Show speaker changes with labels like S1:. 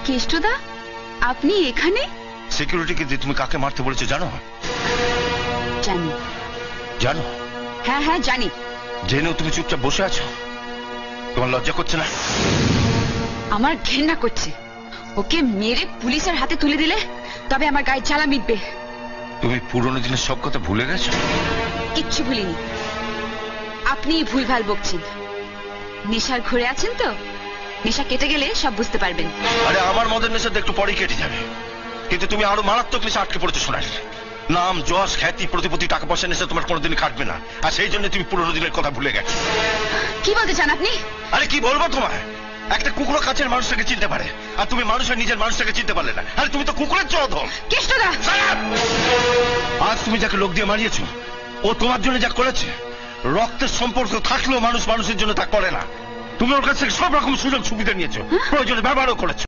S1: কেষ্টদা, আপনি এখানে?
S2: সিকিউরিটিকে দিয়ে তুমি কাকে মারতে বলেছো জানো?
S1: জানি।
S2: জানো?
S1: হ্যাঁ হ্যাঁ জানি।
S2: জেনেও তুমি চুপচাপ বসে আছো? তোমার লজ্জা করছে না?
S1: আমার ঘেন্না করছে। ওকে মেরে পুলিশের হাতে তুলে দিলে তবে আমার গায়ে জ্বালা মিটবে।
S2: তুমি পুরনো দিনের সব কথা ভুলে গেছো?
S1: কিচ্ছু ভুলিনি। আপনি ভুলভাল বকছেন। নেশার ঘুরে আছেন তো, নেশা কেটে গেলে সব বুঝতে পারবেন।
S2: আরে আমার মদের নেশা একটু পরেই কেটে যাবে, কিন্তু তুমি আরো মারাত্মক নেশা আটকে পড়েছো সোনার। নাম, যশ, খ্যাতি, প্রতিপত্তি, টাকা পয়সা নেশা তোমার কোনোদিনই কাটবে না, আর সেই জন্য তুমি পুরনো দিনের কথা ভুলে গেছো।
S1: কি বলতে চান আপনি?
S2: আরে কি বলবো তোমায়? একটা কুকুরও কাছের মানুষটাকে চিনতে পারে, আর তুমি মানুষের নিজের মানুষটাকে চিনতে পারলে না। আরে তুমি তো কুকুরের চোদন।
S1: কেষ্টদা,
S2: আজ তুমি যাকে লোক দিয়ে মারিয়েছো, ও তোমার জন্য যা করেছে, রক্তের সম্পর্ক থাকলেও মানুষ মানুষের জন্য তা করে না। তুমি ওর কাছ থেকে সব রকম সুযোগ সুবিধা নিয়েছো, প্রয়োজনে ব্যবহারও করেছো।